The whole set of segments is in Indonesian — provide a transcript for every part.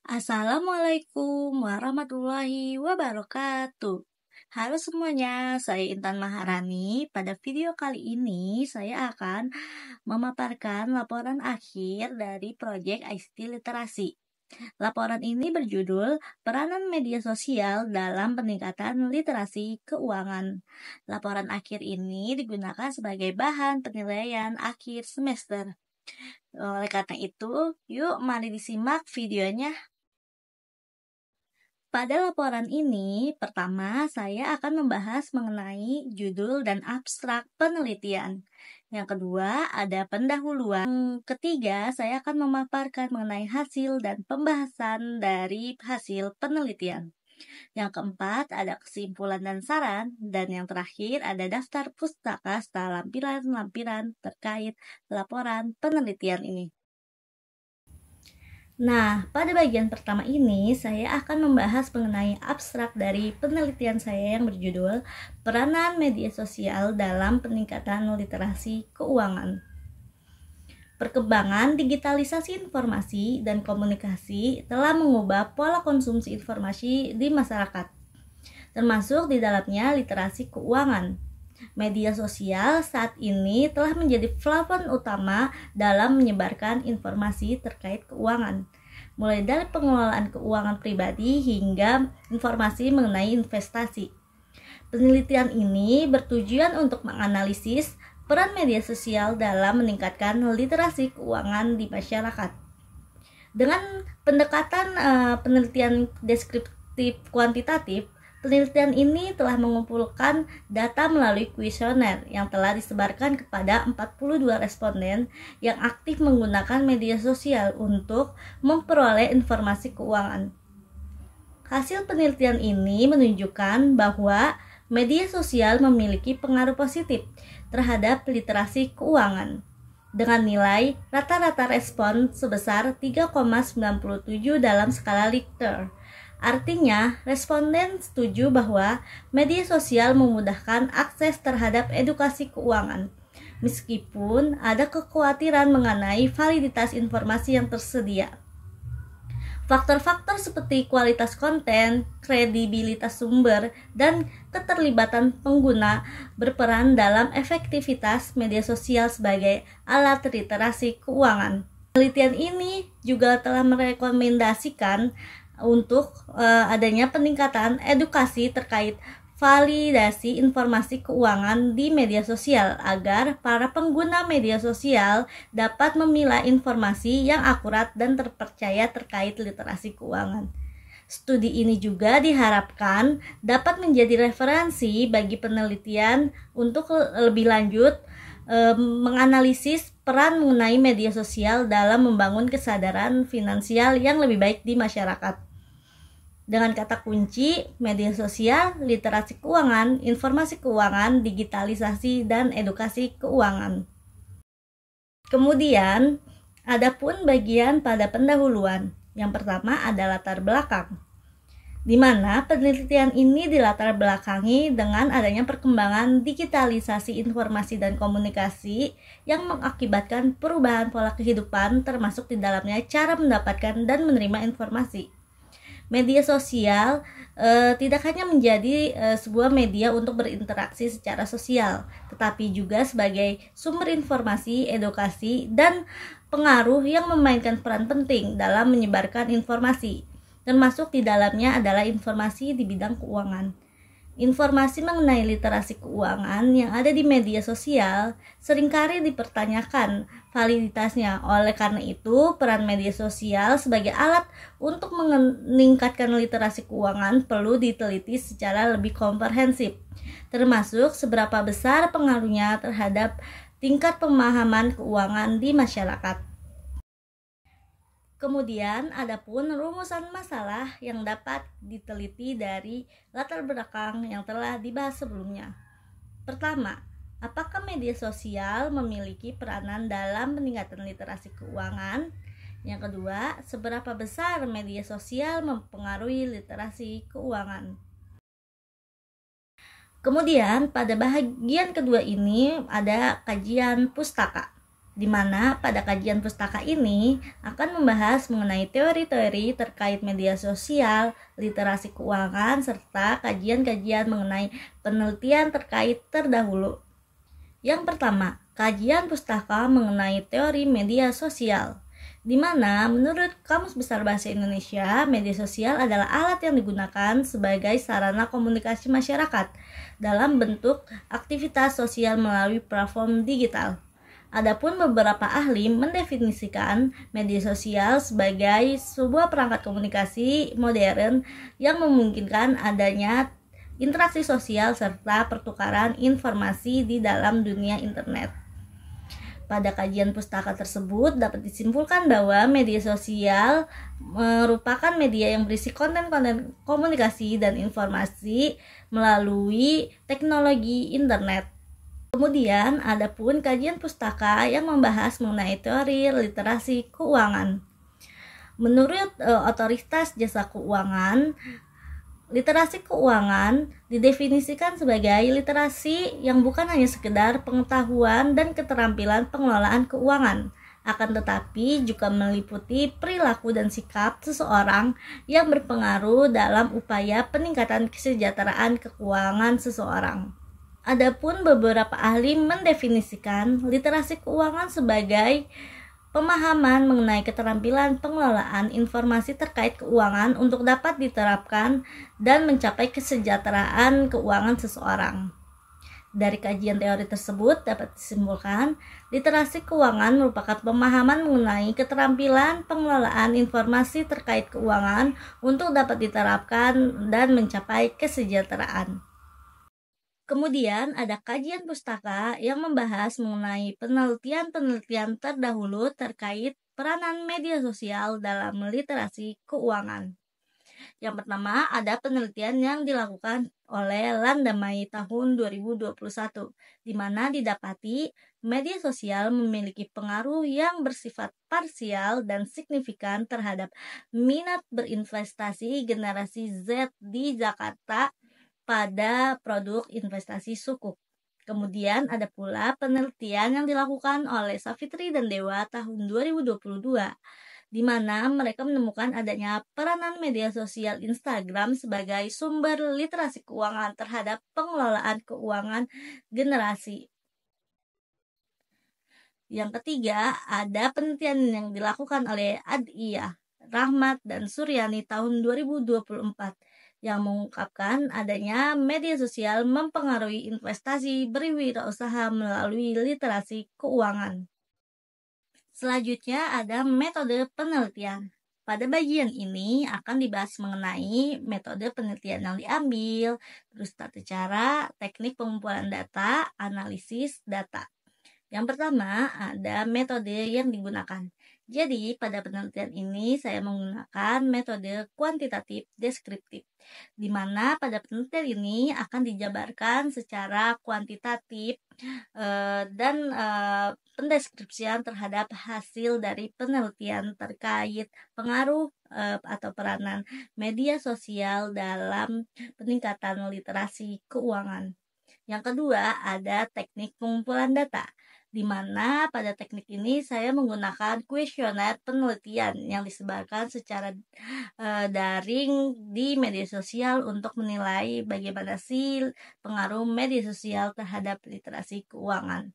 Assalamualaikum warahmatullahi wabarakatuh. Halo semuanya, saya Intan Maharani. Pada video kali ini, saya akan memaparkan laporan akhir dari proyek ICT Literasi. Laporan ini berjudul Peranan Media Sosial dalam Peningkatan Literasi Keuangan. Laporan akhir ini digunakan sebagai bahan penilaian akhir semester. Oleh karena itu, yuk mari disimak videonya. Pada laporan ini, pertama saya akan membahas mengenai judul dan abstrak penelitian. Yang kedua, ada pendahuluan. Yang ketiga, saya akan memaparkan mengenai hasil dan pembahasan dari hasil penelitian. Yang keempat, ada kesimpulan dan saran. Dan yang terakhir, ada daftar pustaka serta lampiran-lampiran terkait laporan penelitian ini. Nah, pada bagian pertama ini, saya akan membahas mengenai abstrak dari penelitian saya yang berjudul Peranan Media Sosial dalam Peningkatan Literasi Keuangan. Perkembangan digitalisasi informasi dan komunikasi telah mengubah pola konsumsi informasi di masyarakat, termasuk di dalamnya literasi keuangan. Media sosial saat ini telah menjadi platform utama dalam menyebarkan informasi terkait keuangan, mulai dari pengelolaan keuangan pribadi hingga informasi mengenai investasi. Penelitian ini bertujuan untuk menganalisis peran media sosial dalam meningkatkan literasi keuangan di masyarakat. Dengan pendekatan penelitian deskriptif kuantitatif, penelitian ini telah mengumpulkan data melalui kuesioner yang telah disebarkan kepada 42 responden yang aktif menggunakan media sosial untuk memperoleh informasi keuangan. Hasil penelitian ini menunjukkan bahwa media sosial memiliki pengaruh positif terhadap literasi keuangan, dengan nilai rata-rata respon sebesar 3,97 dalam skala Likert. Artinya, responden setuju bahwa media sosial memudahkan akses terhadap edukasi keuangan, meskipun ada kekhawatiran mengenai validitas informasi yang tersedia. Faktor-faktor seperti kualitas konten, kredibilitas sumber, dan keterlibatan pengguna berperan dalam efektivitas media sosial sebagai alat literasi keuangan. Penelitian ini juga telah merekomendasikan untuk adanya peningkatan edukasi terkait validasi informasi keuangan di media sosial agar para pengguna media sosial dapat memilah informasi yang akurat dan terpercaya terkait literasi keuangan. Studi ini juga diharapkan dapat menjadi referensi bagi penelitian untuk lebih lanjut menganalisis peran mengenai media sosial dalam membangun kesadaran finansial yang lebih baik di masyarakat. Dengan kata kunci, media sosial, literasi keuangan, informasi keuangan, digitalisasi, dan edukasi keuangan. Kemudian, ada pun bagian pada pendahuluan. Yang pertama ada latar belakang, di mana penelitian ini dilatar belakangi dengan adanya perkembangan digitalisasi informasi dan komunikasi yang mengakibatkan perubahan pola kehidupan, termasuk di dalamnya cara mendapatkan dan menerima informasi. Media sosial tidak hanya menjadi sebuah media untuk berinteraksi secara sosial, tetapi juga sebagai sumber informasi, edukasi, dan pengaruh yang memainkan peran penting dalam menyebarkan informasi, termasuk di dalamnya adalah informasi di bidang keuangan. Informasi mengenai literasi keuangan yang ada di media sosial seringkali dipertanyakan validitasnya. Oleh karena itu, peran media sosial sebagai alat untuk meningkatkan literasi keuangan perlu diteliti secara lebih komprehensif, termasuk seberapa besar pengaruhnya terhadap tingkat pemahaman keuangan di masyarakat. Kemudian ada pun rumusan masalah yang dapat diteliti dari latar belakang yang telah dibahas sebelumnya. Pertama, apakah media sosial memiliki peranan dalam peningkatan literasi keuangan? Yang kedua, seberapa besar media sosial mempengaruhi literasi keuangan? Kemudian pada bagian kedua ini ada kajian pustaka. di mana pada kajian pustaka ini akan membahas mengenai teori-teori terkait media sosial, literasi keuangan, serta kajian-kajian mengenai penelitian terkait terdahulu. Yang pertama, kajian pustaka mengenai teori media sosial, di mana menurut Kamus Besar Bahasa Indonesia, media sosial adalah alat yang digunakan sebagai sarana komunikasi masyarakat dalam bentuk aktivitas sosial melalui platform digital. Adapun beberapa ahli mendefinisikan media sosial sebagai sebuah perangkat komunikasi modern yang memungkinkan adanya interaksi sosial serta pertukaran informasi di dalam dunia internet. Pada kajian pustaka tersebut dapat disimpulkan bahwa media sosial merupakan media yang berisi konten-konten komunikasi dan informasi melalui teknologi internet. Kemudian ada pun kajian pustaka yang membahas mengenai teori literasi keuangan. Menurut Otoritas Jasa Keuangan, literasi keuangan didefinisikan sebagai literasi yang bukan hanya sekedar pengetahuan dan keterampilan pengelolaan keuangan, akan tetapi juga meliputi perilaku dan sikap seseorang yang berpengaruh dalam upaya peningkatan kesejahteraan keuangan seseorang. Adapun beberapa ahli mendefinisikan literasi keuangan sebagai pemahaman mengenai keterampilan pengelolaan informasi terkait keuangan untuk dapat diterapkan dan mencapai kesejahteraan keuangan seseorang. Dari kajian teori tersebut dapat disimpulkan, literasi keuangan merupakan pemahaman mengenai keterampilan pengelolaan informasi terkait keuangan untuk dapat diterapkan dan mencapai kesejahteraan. Kemudian ada kajian pustaka yang membahas mengenai penelitian-penelitian terdahulu terkait peranan media sosial dalam literasi keuangan. Yang pertama ada penelitian yang dilakukan oleh Landamai tahun 2021, di mana didapati media sosial memiliki pengaruh yang bersifat parsial dan signifikan terhadap minat berinvestasi generasi Z di Jakarta pada produk investasi sukuk. Kemudian ada pula penelitian yang dilakukan oleh Savitri dan Dewa tahun 2022, di mana mereka menemukan adanya peranan media sosial Instagram sebagai sumber literasi keuangan terhadap pengelolaan keuangan generasi. Yang ketiga, ada penelitian yang dilakukan oleh Adiyah, Rahmat, dan Suryani tahun 2024 yang mengungkapkan adanya media sosial mempengaruhi investasi berwirausaha melalui literasi keuangan. Selanjutnya ada metode penelitian. Pada bagian ini akan dibahas mengenai metode penelitian yang diambil, terus tata cara, teknik pengumpulan data, analisis data. Yang pertama ada metode yang digunakan. Jadi pada penelitian ini saya menggunakan metode kuantitatif deskriptif, di mana pada penelitian ini akan dijabarkan secara kuantitatif dan pendeskripsian terhadap hasil dari penelitian terkait pengaruh atau peranan media sosial dalam peningkatan literasi keuangan. Yang kedua ada teknik pengumpulan data, di mana pada teknik ini saya menggunakan kuesioner penelitian yang disebarkan secara daring di media sosial untuk menilai bagaimana sih pengaruh media sosial terhadap literasi keuangan.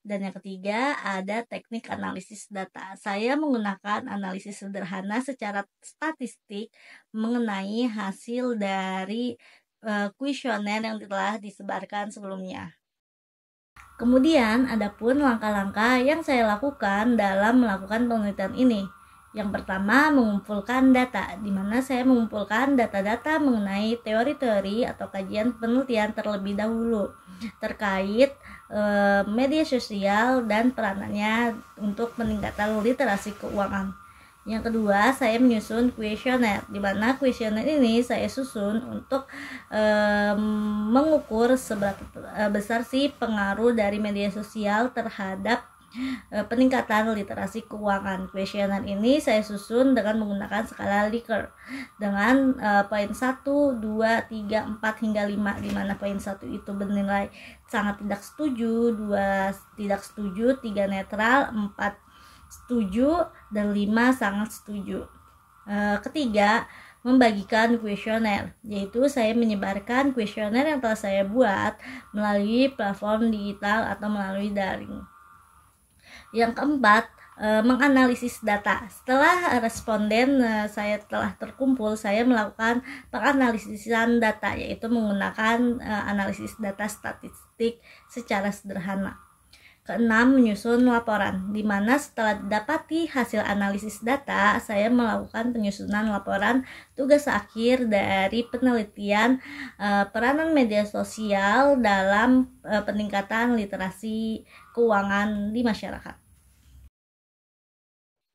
Dan yang ketiga ada teknik analisis data. Saya menggunakan analisis sederhana secara statistik mengenai hasil dari kuesioner yang telah disebarkan sebelumnya. Kemudian ada pun langkah-langkah yang saya lakukan dalam melakukan penelitian ini. Yang pertama mengumpulkan data, di mana saya mengumpulkan data-data mengenai teori-teori atau kajian penelitian terlebih dahulu terkait media sosial dan peranannya untuk meningkatkan literasi keuangan. Yang kedua, saya menyusun kuesioner, di mana kuesioner ini saya susun untuk mengukur seberapa besar sih pengaruh dari media sosial terhadap peningkatan literasi keuangan. Kuesioner ini saya susun dengan menggunakan skala Likert dengan poin 1, 2, 3, 4 hingga 5, di mana poin 1 itu bernilai sangat tidak setuju, 2 tidak setuju, 3 netral, 4 setuju, dan 5 sangat setuju. Ketiga, membagikan kuesioner, yaitu saya menyebarkan kuesioner yang telah saya buat melalui platform digital atau melalui daring. Yang keempat, menganalisis data. Setelah responden saya telah terkumpul, saya melakukan penganalisisan data, yaitu menggunakan analisis data statistik secara sederhana. Keenam, menyusun laporan, di mana setelah didapati hasil analisis data, saya melakukan penyusunan laporan tugas akhir dari penelitian peranan media sosial dalam peningkatan literasi keuangan di masyarakat.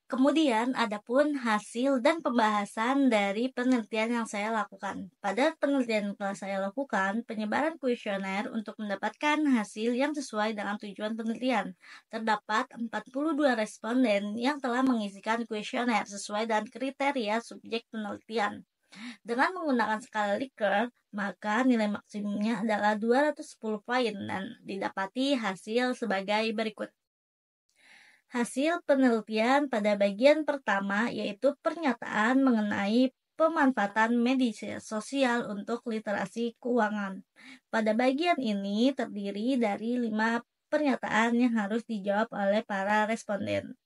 Kemudian adapun hasil dan pembahasan dari penelitian yang saya lakukan. Pada penelitian yang telah saya lakukan, penyebaran kuesioner untuk mendapatkan hasil yang sesuai dengan tujuan penelitian. Terdapat 42 responden yang telah mengisikan kuesioner sesuai dengan kriteria subjek penelitian. Dengan menggunakan skala Likert, maka nilai maksimumnya adalah 210 poin dan didapati hasil sebagai berikut. Hasil penelitian pada bagian pertama yaitu pernyataan mengenai pemanfaatan media sosial untuk literasi keuangan. Pada bagian ini terdiri dari 5 pernyataan yang harus dijawab oleh para responden.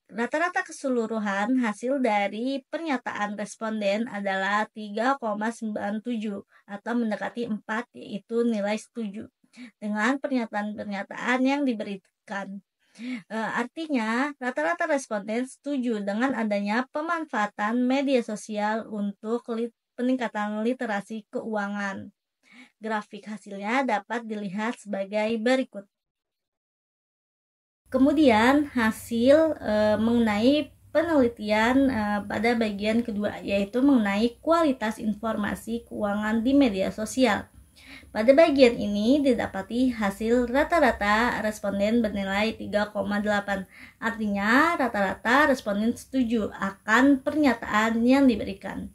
Rata-rata keseluruhan hasil dari pernyataan responden adalah 3,97 atau mendekati 4, yaitu nilai setuju dengan pernyataan-pernyataan yang diberikan. Artinya, rata-rata responden setuju dengan adanya pemanfaatan media sosial untuk peningkatan literasi keuangan. Grafik hasilnya dapat dilihat sebagai berikut. Kemudian, hasil mengenai penelitian pada bagian kedua, yaitu mengenai kualitas informasi keuangan di media sosial. Pada bagian ini didapati hasil rata-rata responden bernilai 3,8. Artinya rata-rata responden setuju akan pernyataan yang diberikan.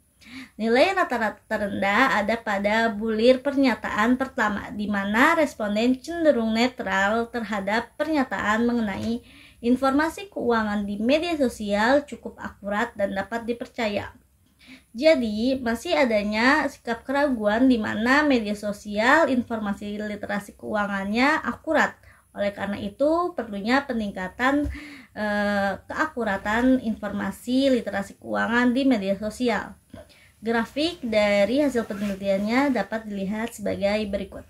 Nilai rata-rata terendah ada pada bulir pernyataan pertama, di mana responden cenderung netral terhadap pernyataan mengenai informasi keuangan di media sosial cukup akurat dan dapat dipercaya. Jadi, masih adanya sikap keraguan di mana media sosial informasi literasi keuangannya akurat. Oleh karena itu, perlunya peningkatan keakuratan informasi literasi keuangan di media sosial. Grafik dari hasil penelitiannya dapat dilihat sebagai berikut.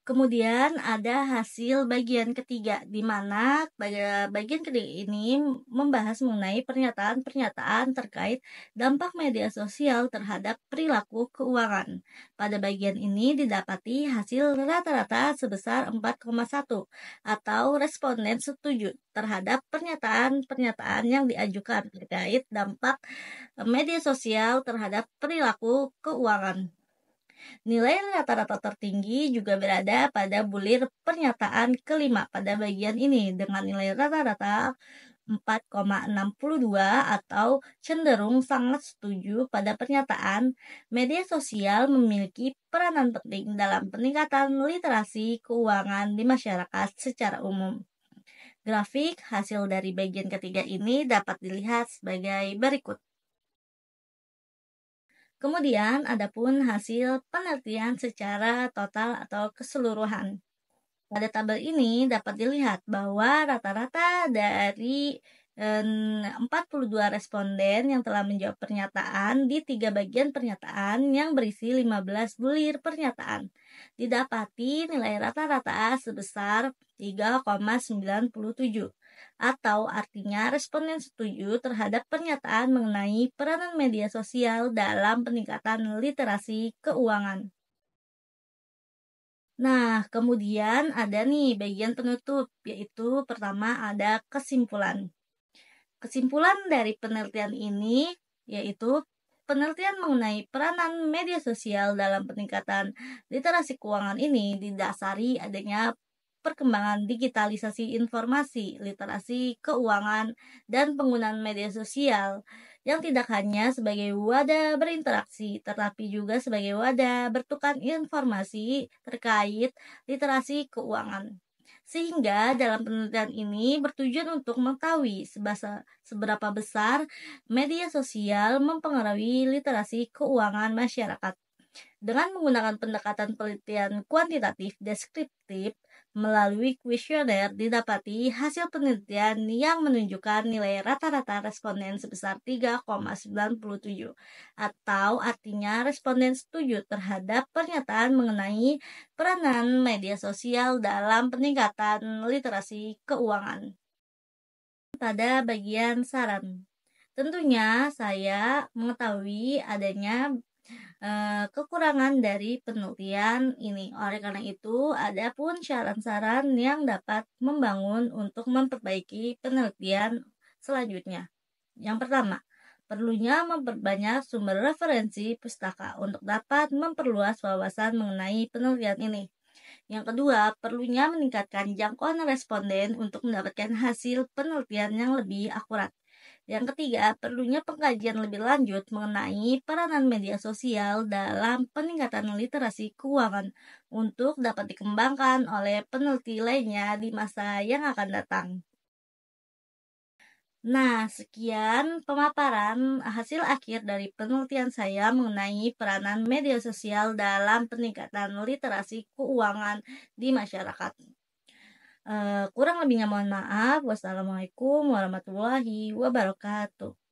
Kemudian ada hasil bagian ketiga, di mana bagian ketiga ini membahas mengenai pernyataan-pernyataan terkait dampak media sosial terhadap perilaku keuangan. Pada bagian ini didapati hasil rata-rata sebesar 4,1 atau responden setuju terhadap pernyataan-pernyataan yang diajukan terkait dampak media sosial terhadap perilaku keuangan. Nilai rata-rata tertinggi juga berada pada bulir pernyataan kelima pada bagian ini dengan nilai rata-rata 4,62 atau cenderung sangat setuju pada pernyataan media sosial memiliki peranan penting dalam peningkatan literasi keuangan di masyarakat secara umum. Grafik hasil dari bagian ketiga ini dapat dilihat sebagai berikut. Kemudian adapun hasil penelitian secara total atau keseluruhan. Pada tabel ini dapat dilihat bahwa rata-rata dari 42 responden yang telah menjawab pernyataan di 3 bagian pernyataan yang berisi 15 bulir pernyataan. Didapati nilai rata-rata sebesar 3,97 atau artinya responden setuju terhadap pernyataan mengenai peranan media sosial dalam peningkatan literasi keuangan. Nah, kemudian ada nih bagian penutup, yaitu pertama ada kesimpulan. Kesimpulan dari penelitian ini yaitu penelitian mengenai peranan media sosial dalam peningkatan literasi keuangan ini didasari adanya perkembangan digitalisasi informasi, literasi keuangan, dan penggunaan media sosial yang tidak hanya sebagai wadah berinteraksi, tetapi juga sebagai wadah bertukar informasi terkait literasi keuangan. Sehingga dalam penelitian ini bertujuan untuk mengetahui seberapa besar media sosial mempengaruhi literasi keuangan masyarakat. Dengan menggunakan pendekatan penelitian kuantitatif deskriptif melalui kuesioner didapati hasil penelitian yang menunjukkan nilai rata-rata responden sebesar 3,97 atau artinya responden setuju terhadap pernyataan mengenai peranan media sosial dalam peningkatan literasi keuangan. Pada bagian saran, tentunya saya mengetahui adanya kekurangan dari penelitian ini. Oleh karena itu, ada pun saran-saran yang dapat membangun untuk memperbaiki penelitian selanjutnya. Yang pertama, perlunya memperbanyak sumber referensi pustaka untuk dapat memperluas wawasan mengenai penelitian ini. Yang kedua, perlunya meningkatkan jangkauan responden untuk mendapatkan hasil penelitian yang lebih akurat. Yang ketiga, perlunya pengkajian lebih lanjut mengenai peranan media sosial dalam peningkatan literasi keuangan untuk dapat dikembangkan oleh peneliti lainnya di masa yang akan datang. Nah, sekian pemaparan hasil akhir dari penelitian saya mengenai peranan media sosial dalam peningkatan literasi keuangan di masyarakat. Kurang lebihnya mohon maaf. Wassalamualaikum warahmatullahi wabarakatuh.